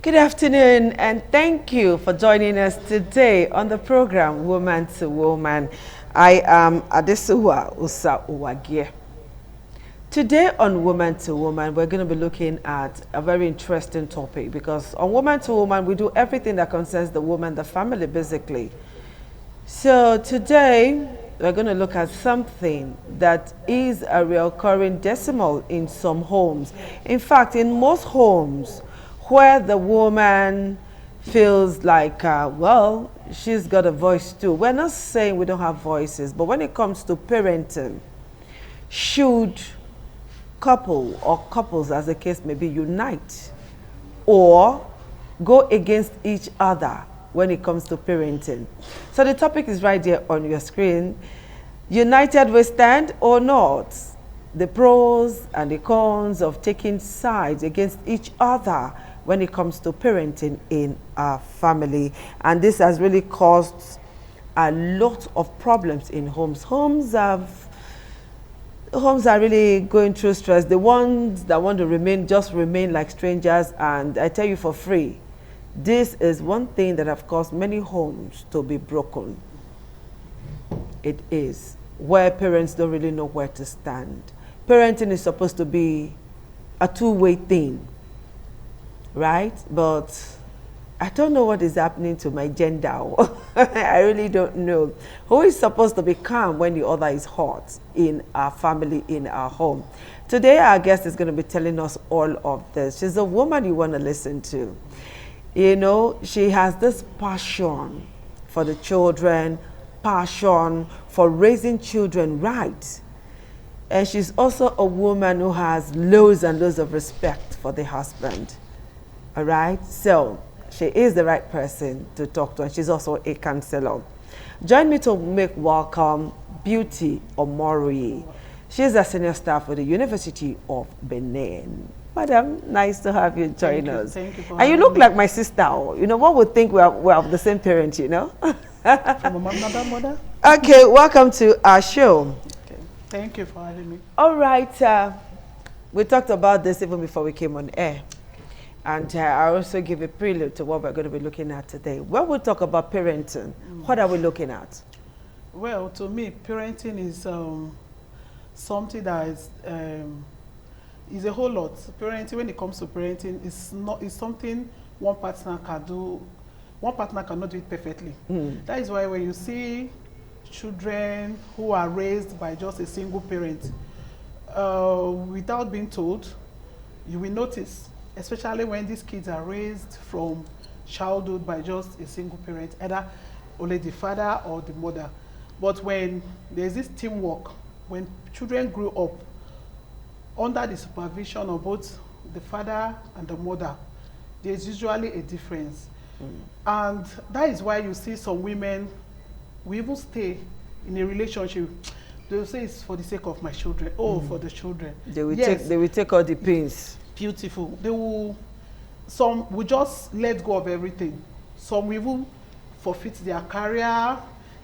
Good afternoon, and thank you for joining us today on the program Woman to Woman. I am Adesuwa Usa Uwagie. Today on Woman to Woman, we're going to be looking at a very interesting topic because on Woman to Woman, we do everything that concerns the woman, the family, basically. So today, we're going to look at something that is a recurring decimal in some homes. In fact, in most homes where the woman feels like, well, she's got a voice too. We're not saying we don't have voices, but when it comes to parenting, should couple or couples, as the case may be, unite or go against each other when it comes to parenting? So the topic is right there on your screen. United we stand or not? The pros and the cons of taking sides against each other when it comes to parenting in our family. And this has really caused a lot of problems in homes. Homes are really going through stress. The ones that want to remain like strangers, and I tell you for free, this is one thing that have caused many homes to be broken. It is where parents don't really know where to stand. Parenting is supposed to be a two-way thing, right? But I don't know what is happening to my gender. I really don't know. Who is supposed to be calm when the other is hot in our family, in our home? Today, our guest is going to be telling us all of this. She's a woman you want to listen to. You know, she has this passion for the children, passion for raising children right. And she's also a woman who has loads and loads of respect for the husband. All right? So she is the right person to talk to, and she's also a counselor. Join me to make welcome Beauty Omori. She's a senior staff at the University of Benin. Madam, nice to have you join us. Thank you for and you having look me. like my sister. You know, one would think we're of the same parent, you know? From another mother? Okay, welcome to our show. Okay. Thank you for having me. All right, we talked about this even before we came on air. And I also give a prelude to what we're going to be looking at today. When we talk about parenting, what are we looking at? Well, to me, parenting is something that is a whole lot. Parenting, when it comes to parenting, is something one partner can do. One partner cannot do it perfectly. That is why when you see children who are raised by just a single parent, without being told, you will notice, especially when these kids are raised from childhood by just a single parent, either only the father or the mother. But when there's this teamwork, when children grew up under the supervision of both the father and the mother, there's usually a difference. And that is why you see some women will even stay in a relationship. They will say it's for the sake of my children. Oh, for the children. They will, yes, they will take all the pains. beautiful. Some will just let go of everything. Some will even forfeit their career,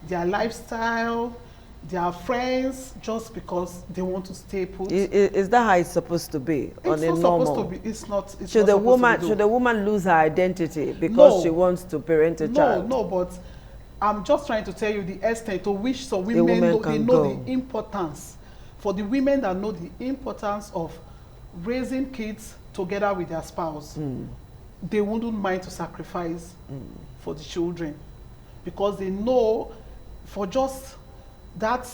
their lifestyle, their friends, just because they want to stay put. Is that how it's supposed to be? It's on a not normal? supposed to be. It's not. It's Should not the woman supposed to be should the woman lose her identity because No. she wants to parent a No, child? no, but I'm just trying to tell you the extent to which some woman women know, can they know go. the importance. For the women that know the importance of raising kids together with their spouse, they wouldn't mind to sacrifice for the children, because they know for just that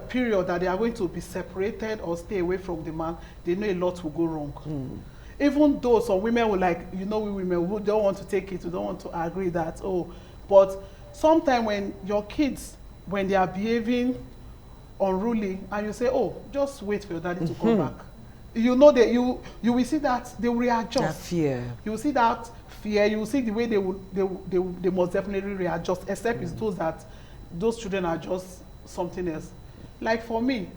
period that they are going to be separated or stay away from the man, they know a lot will go wrong. Even though some women will like, you know, we women who don't want to take it, we don't want to agree that, oh, but sometimes when your kids, when they are behaving unruly, and you say, oh, just wait for your daddy to come back, you know that you will see that they will readjust. That fear. You will see that fear. You will see the way they must definitely readjust, except it's those children are just something else. Like for me,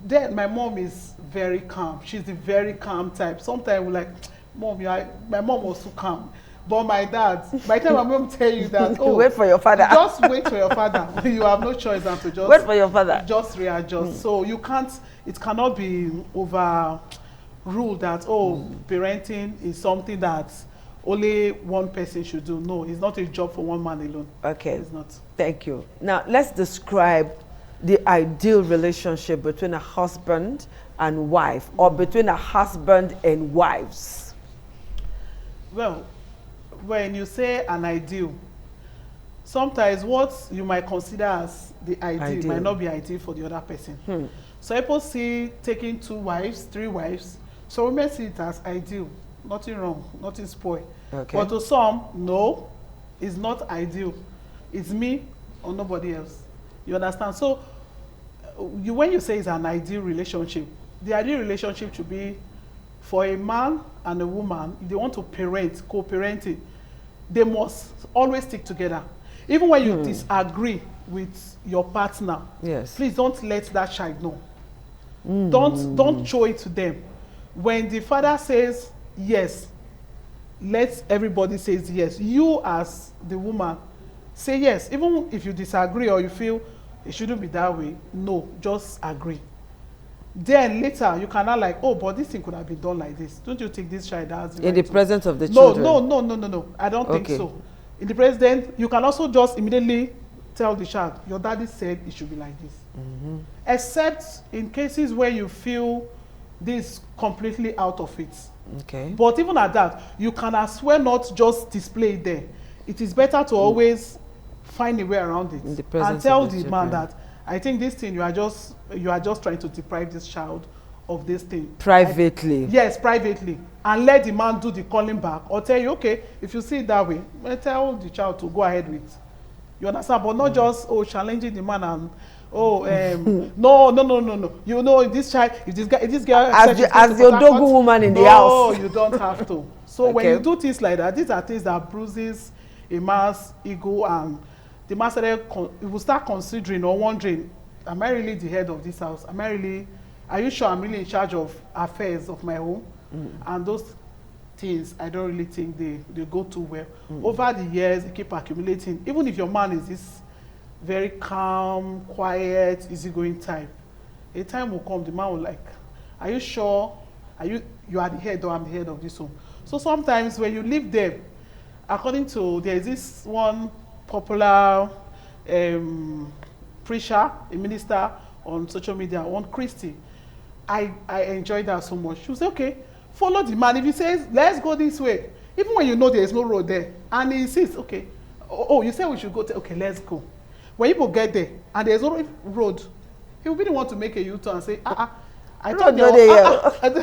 then my mom is very calm. She's the very calm type. Sometimes we're like, Mom, my mom was too calm. But my dad, by the time my mom tell you that, oh, wait for your father. Just wait for your father. You have no choice than to just wait for your father. Just readjust. So you can't. It cannot be overruled that parenting is something that only one person should do. No, it's not a job for one man alone. Okay. It's not. Thank you. Now, let's describe the ideal relationship between a husband and wife, or between a husband and wives. Well, when you say an ideal, sometimes what you might consider as the ideal might not be ideal for the other person. So people see taking 2 wives, 3 wives. So women see it as ideal. Nothing wrong, nothing spoiled. Okay. But to some, no, it's not ideal. It's me or nobody else. You understand? So when you say it's an ideal relationship, the ideal relationship should be for a man and a woman. If they want to parent, co-parenting, they must always stick together. Even when you disagree with your partner, Yes. please don't let that child know. Don't show it to them. When the father says yes, let everybody says yes. You as the woman say yes, even if you disagree or you feel it shouldn't be that way. No, just agree. Then later you cannot like, oh, but this thing could have been done like this. Don't you think this child has In the presence of the no, children? No. I don't think so. In the presence, you can also just immediately tell the child, your daddy said it should be like this. Except in cases where you feel this completely out of it. Okay. But even at that, you can as well not just display it there. It is better to always find a way around it In the presence and tell of the the man children. that I think this thing you are just trying to deprive this child of this thing Privately. yes, privately, and let the man do the calling back or tell you, okay, if you see it that way, tell the child to go ahead with. You understand? But not just challenging the man and no. You know, this child, if this girl As the Odogu woman in the house. no, you don't have to. So when you do things like that, these are things that bruises a man's ego, and the man will start considering or wondering, am I really the head of this house? Are you sure I'm really in charge of affairs of my home? And those things, I don't really think they go too well. Over the years, they keep accumulating. Even if your man is this very calm, quiet, easygoing type, a time will come, the man will like, are you sure? You are the head or I'm the head of this home? So sometimes when you live there, according to, there is this one popular preacher, a minister on social media, one Christy. I enjoyed that so much. She will say, okay, follow the man. If he says, let's go this way, even when you know there is no road there, and he says, okay, you said we should go, okay, let's go. When people get there, and there's no road, he will be the one to make a U-turn and say, I thought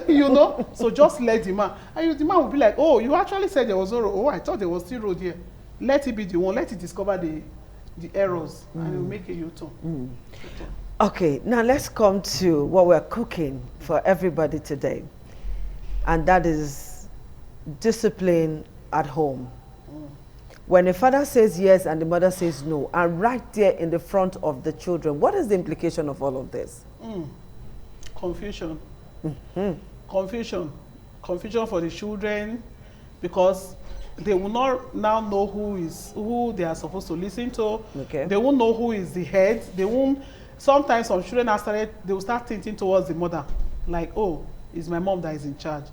you know, so just let the man. And the man will be like, oh, you actually said there was no road. Oh, I thought there was still road here. Let it be the one, let it discover the errors, and it will make a U-turn. Okay, now let's come to what we're cooking for everybody today. And that is discipline at home. When the father says yes and the mother says no, and right there in the front of the children, what is the implication of all of this? Confusion. Confusion for the children, because they will not now know who they are supposed to listen to. Okay. They won't know who is the head. They won't. Sometimes some children they will start thinking towards the mother, like, oh, it's my mom that is in charge.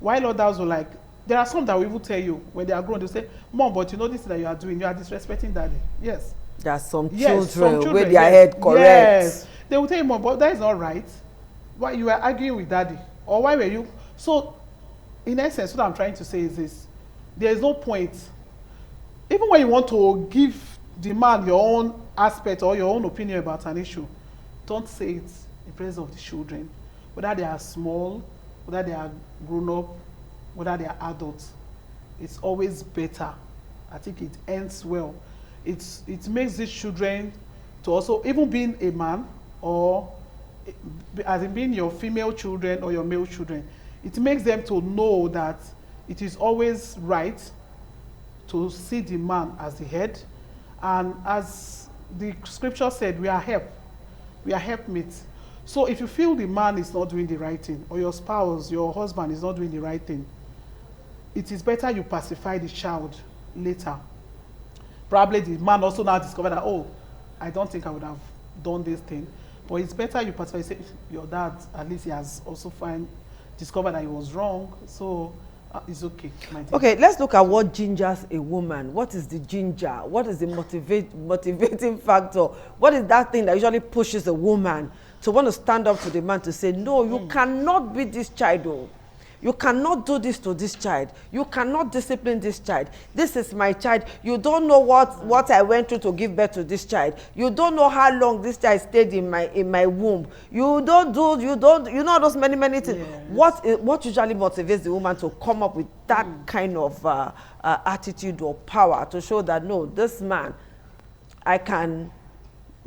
While others will like, there are some that will even tell you when they are grown, they'll say, Mom, but you know this that you are doing, you are disrespecting daddy. Yes. There are some Yes, children with their head correct. Yes. They will tell you, Mom, but that is not right. Why you were arguing with daddy? Or why were you? So, in essence, what I'm trying to say is this. There is no point. Even when you want to give the man your own aspect or your own opinion about an issue, don't say it in presence of the children. Whether they are small, whether they are grown up, whether they are adults, it's always better. I think it ends well. It makes these children to also, even being a man, or as in being your female children or your male children, it makes them to know that it is always right to see the man as the head. And as the scripture said, we are helpmates. So if you feel the man is not doing the right thing, or your spouse, your husband is not doing the right thing, it is better you pacify the child later. Probably the man also now discovered that, oh, I don't think I would have done this thing. But it's better you pacify, say, your dad, at least he has also discovered that he was wrong. So It's okay, my dear. Okay, let's look at what gingers a woman. What is the ginger? What is the motivating factor? What is that thing that usually pushes a woman to want to stand up to the man to say, no, you cannot beat this child. Oh. You cannot do this to this child. You cannot discipline this child. This is my child. You don't know what I went through to give birth to this child. You don't know how long this child stayed in my womb. You know those many things. Yes. What usually motivates the woman to come up with that kind of attitude or power to show that, no, this man, I can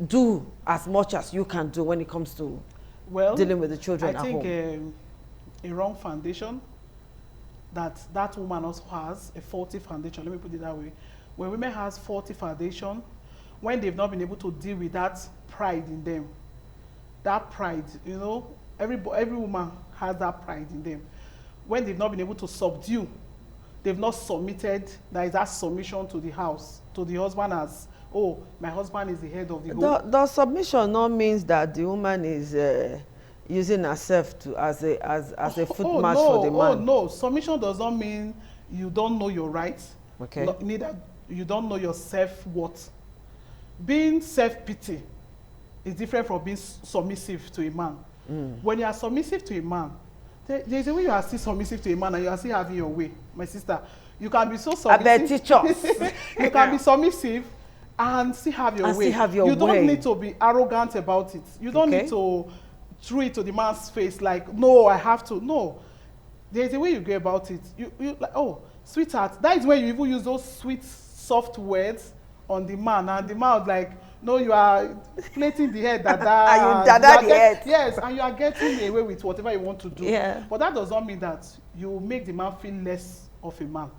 do as much as you can do when it comes to dealing with the children at home? I think a wrong foundation, that woman also has a faulty foundation. Let me put it that way. When women has faulty foundation, when they've not been able to deal with that pride in them, that pride, you know, every woman has that pride in them. When they've not been able to subdue, they've not submitted, there is that submission to the house, to the husband as, oh, my husband is the head of the home. The submission not means that the woman is using herself as a foot match for the man. Oh no, submission does not mean you don't know your rights. Okay. Neither you don't know your self-worth. Being self-pity is different from being submissive to a man. When you are submissive to a man, there's a way you are still submissive to a man and you are still having your way. My sister, you can be so submissive. I bet teachers. You can be submissive and still have your way. You don't need to be arrogant about it. You don't need to throw it to the man's face like, no, I have to. No, there's a way you go about it. You like, oh, sweetheart. That is when you even use those sweet, soft words on the man, and the man was like, no, you are plating the head, head. Yes, and you are getting away with whatever you want to do. Yeah. But that does not mean that you make the man feel less of a man.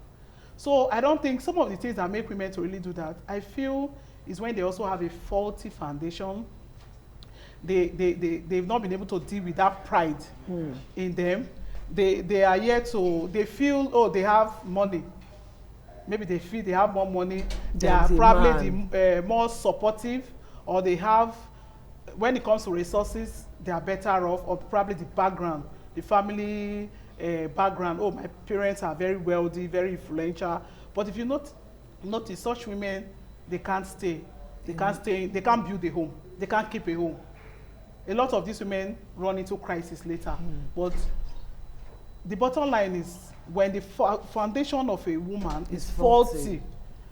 So I don't think some of the things that make women to really do that, I feel, is when they also have a faulty foundation. They've not been able to deal with that pride in them. They are here to, they feel, oh, they have money. Maybe they feel they have more money. They are probably more supportive, or they have, when it comes to resources, they are better off, or probably the background, the family background. Oh, my parents are very wealthy, very influential. But if you notice such women, they can't stay. They can't stay. They can't build a home. They can't keep a home. A lot of these women run into crisis later. But the bottom line is, when the foundation of a woman is faulty,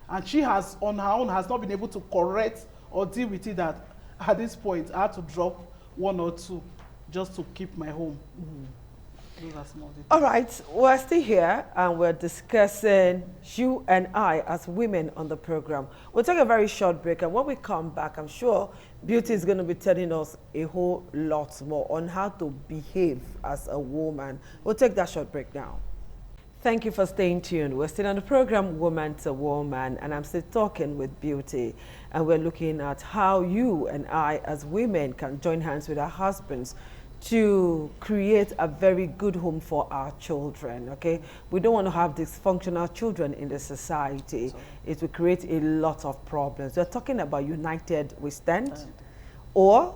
and she has, on her own, has not been able to correct or deal with it, that at this point, I had to drop one or two just to keep my home. Those are small details. All right, we're still here, and we're discussing, you and I, as women on the program. We'll take a very short break, and when we come back, I'm sure Beauty is going to be telling us a whole lot more on how to behave as a woman. We'll take that short break now. Thank you for staying tuned. We're still on the program Woman to Woman, and I'm still talking with Beauty, and we're looking at how you and I as women can join hands with our husbands to create a very good home for our children, okay? We don't want to have dysfunctional children in the society. It will create a lot of problems. We're talking about united we stand, or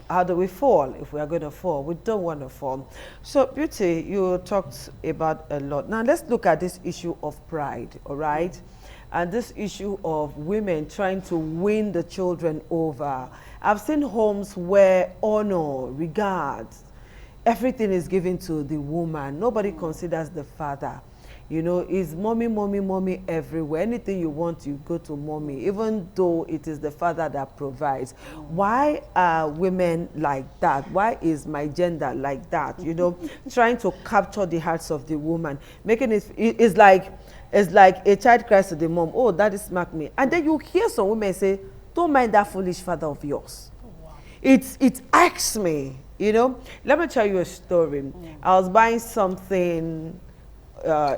how do we fall if we are going to fall? We don't want to fall. So, Beauty, you talked about a lot. Now, let's look at this issue of pride, all right? And this issue of women trying to win the children over. I've seen homes where honor, regard, everything is given to the woman. Nobody considers the father. You know, it's mommy, mommy, mommy everywhere. Anything you want, you go to mommy, even though it is the father that provides. Why are women like that? Why is my gender like that? You know, trying to capture the hearts of the woman, making it's like a child cries to the mom, oh, daddy smacked me. And then you hear some women say, don't mind that foolish father of yours. Oh, wow. It irks me, you know. Let me tell you a story. I was buying something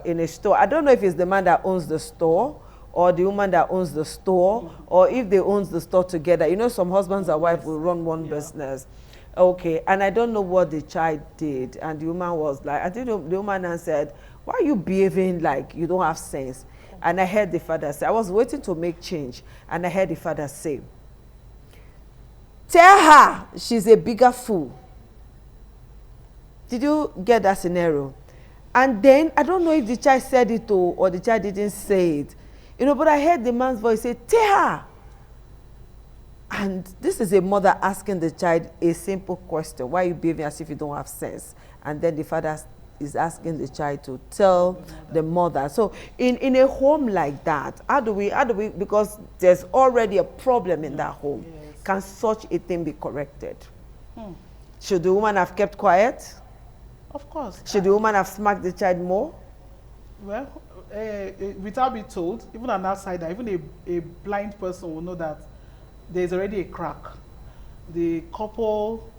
in a store. I don't know if it's the man that owns the store or the woman that owns the store, or if they own the store together. You know, some husbands and wives will run one business. Okay, and I don't know what the child did. And the woman was like, I think the woman answered, why are you behaving like you don't have sense? And I heard the father say, I was waiting to make change, and I heard the father say, tell her she's a bigger fool. Did you get that scenario? And then, I don't know if the child said it or the child didn't say it. You know, but I heard the man's voice say, Teha. And this is a mother asking the child a simple question. Why are you behaving as if you don't have sense? And then the father is asking the child to tell the mother. So in a home like that, how do we, because there's already a problem in that home, Yes. can such a thing be corrected? Should the woman have kept quiet? Of course. Should the woman have smacked the child more? Well, without being told, even an outsider, even a blind person will know that there's already a crack. The couple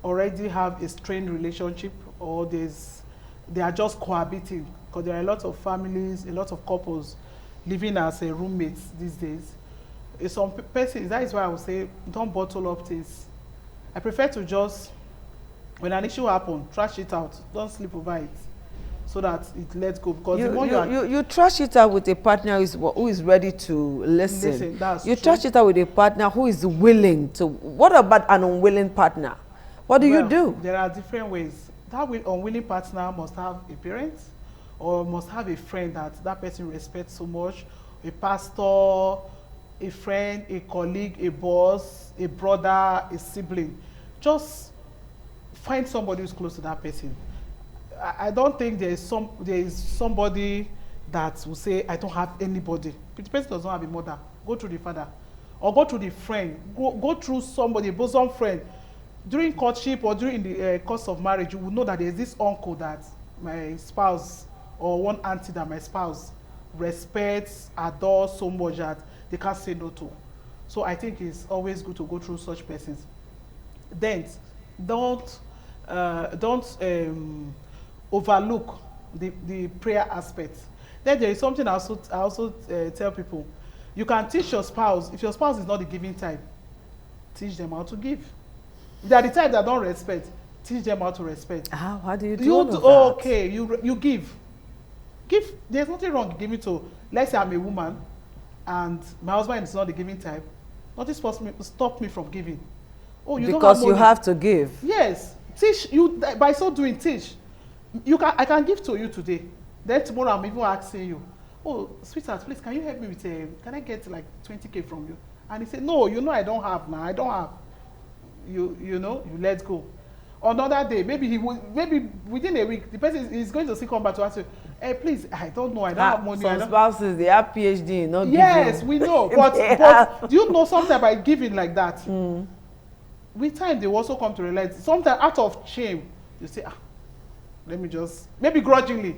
already have a strained relationship, or they are just cohabiting, because there are a lot of families, a lot of couples living as roommates these days. Some persons, that is why I would say, don't bottle up things. I prefer to just, when an issue happens, trash it out. Don't sleep over it, so that it lets go. Because the more you trash it out with a partner who is ready to listen. That's you true. trash it out with a partner who is willing to. What about an unwilling partner? What do you do? There are different ways. That unwilling partner must have a parent, or must have a friend that person respects so much, a pastor, a friend, a colleague, a boss, a brother, a sibling. Just find somebody who's close to that person. I don't think there is somebody that will say, I don't have anybody. If the person does not have a mother, go through the father, or go through the friend, go through somebody, a bosom friend. During courtship or during the course of marriage, you will know that there's this uncle that my spouse, or one auntie that my spouse respects, adores so much that they can't say no to. So I think it's always good to go through such persons. Then don't overlook the prayer aspect. Then there is something I also tell people. You can teach your spouse, if your spouse is not the giving type, teach them how to give. They are the type that don't respect, teach them how to respect. How do you do all of that? Okay, you give. There's nothing wrong in giving to, let's say I'm a woman and my husband is not the giving type. Nothing stop me from giving. Oh, you because don't have money. You have to give. Yes, teach you, by so doing, teach. I can give to you today. Then tomorrow I'm even asking you, oh, sweetheart, please, can you help me with can I get like 20K from you? And he said, no, you know I don't have now. I don't have. You let go. Another day, maybe within a week, the person is going to still come back to ask you, hey, please, I don't know, I don't have money. Some spouses, they have PhD, not yes, giving. We know. But do you know sometimes by giving like that, with time they also come to realize, sometimes out of shame, you say, let me just, maybe grudgingly,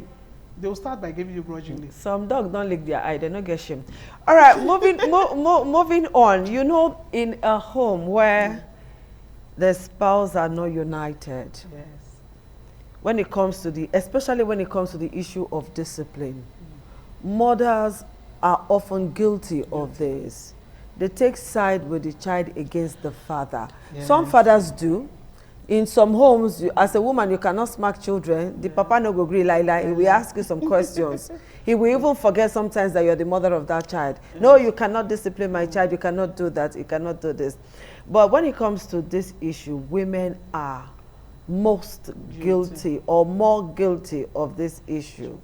they will start by giving you grudgingly. Some dogs don't lick their eye, they don't get shame. All right, moving on. You know, in a home where the spouse are not united, Yes. especially when it comes to the issue of discipline, mothers are often guilty of this. They take side with the child against the father. Yes. Some fathers do. In some homes, as a woman, you cannot smack children. The papa no go agree, he will ask you some questions. He will even forget sometimes that you're the mother of that child. Yes. No, you cannot discipline my child. You cannot do that. You cannot do this. But when it comes to this issue, women are most guilty or more guilty of this issue.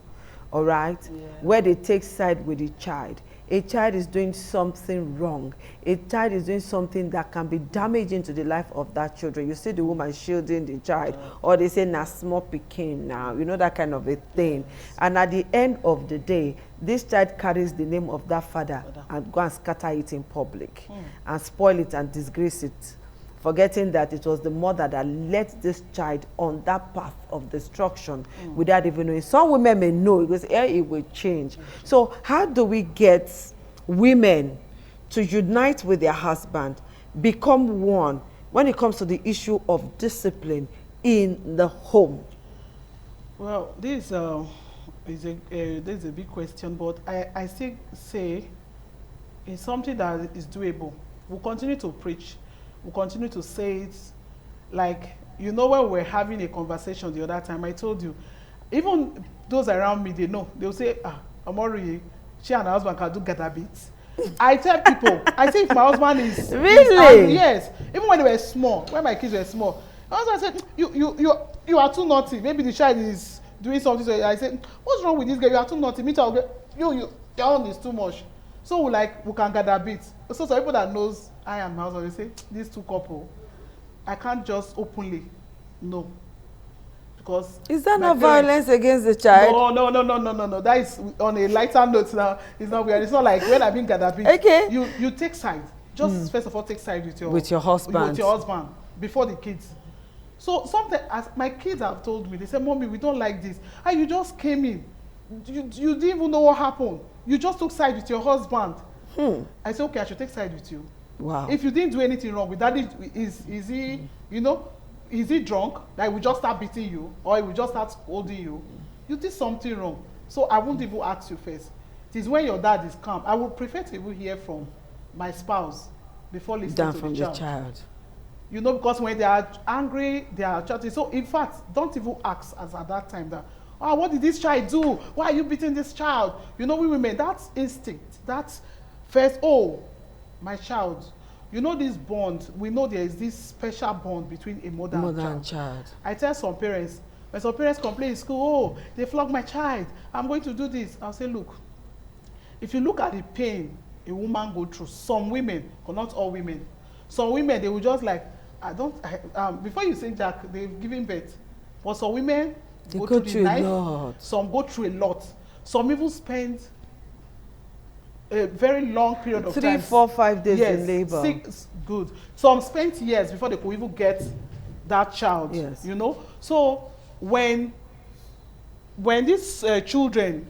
All right? Yeah. Where they take side with the child. A child is doing something wrong. A child is doing something that can be damaging to the life of that children. You see the woman shielding the child, or they say, na small pikin now, you know, that kind of a thing. And at the end of the day, this child carries the name of that father and go and scatter it in public and spoil it and disgrace it, forgetting that it was the mother that led this child on that path of destruction without even knowing. Some women may know, because it will change. So how do we get women to unite with their husband, become one, when it comes to the issue of discipline in the home? Well, this is a big question, but I still say it's something that is doable. We'll continue to preach. We'll continue to say it. Like, when we were having a conversation the other time, I told you, even those around me, they know. They'll say, Amori, she and her husband can do gather beats. I tell people, I say if my husband is... Really? Yes. Even when they were small, when my kids were small, my husband said, you are too naughty. Maybe the child is doing something. So I say, what's wrong with this girl? You are too naughty. Me too. Your own is too much. So we can gather bits. So some people that knows I am house, they say these two couple, I can't just openly, no, because is that not violence against the child? No. That is on a lighter note now. It's not weird. It's not like when I've been gather bits. Okay. You take side. Just first of all, take side with your husband. With your husband before the kids. So something as my kids have told me, they say, "Mommy, we don't like this. And you just came in. You didn't even know what happened. You just took side with your husband." I said, okay, I should take side with you. Wow. If you didn't do anything wrong with daddy, is he, you know, is he drunk? That he will just start beating you, or he will just start holding you? You did something wrong. So I won't even ask you first. It is when your dad is calm. I would prefer to even hear from my spouse before listening to the child. You know, because when they are angry, they are chatting. So in fact, don't even ask as at that time that, oh, what did this child do? Why are you beating this child? You know, we women, that's instinct. That's first, oh, my child. You know this bond, we know there is this special bond between a mother and child. I tell some parents, when some parents complain in school, oh, they flog my child, I'm going to do this. I'll say, look, if you look at the pain a woman go through, some women, but not all women, some women, they will just like, before you say Jack, they've given birth. But some women go through the night, some go through a lot. Some even spend a very long period of time. 3, 4, 5 days in labor. 6, good. Some spent years before they could even get that child. Yes. You know? So when these children,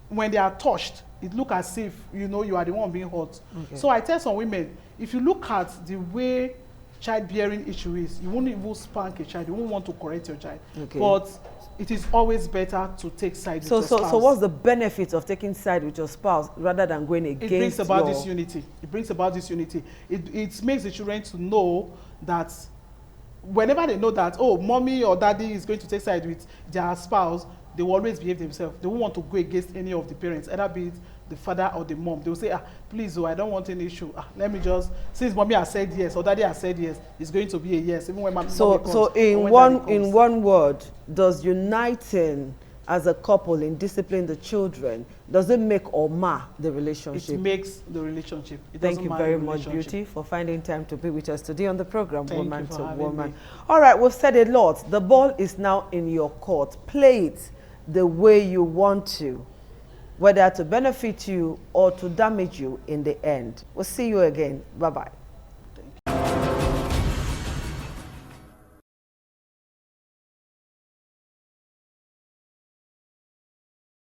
when they are touched, it look as if, you know, you are the one being hurt. Okay. So I tell some women, if you look at the way childbearing issue is, you won't even spank a child, you won't want to correct your child. Okay. But it is always better to take side with your spouse. So what's the benefit of taking side with your spouse rather than going against It brings about this unity. It brings about this unity. It makes the children to know that whenever they know that, oh, mommy or daddy is going to take side with their spouse, they will always behave themselves. They won't want to go against any of the parents, either be it the father or the mom. They will say, please, I don't want any issue. Let me just, since mommy has said yes or daddy has said yes, it's going to be a yes, even when mommy comes. So in one word, does uniting as a couple in disciplining the children, does it make or mar the relationship? It makes the relationship. Thank you very much, Beauty, for finding time to be with us today on the program, Woman to Woman. Me. All right, we've said a lot. The ball is now in your court. Play it the way you want to, whether to benefit you or to damage you in the end. We'll see you again. Bye-bye.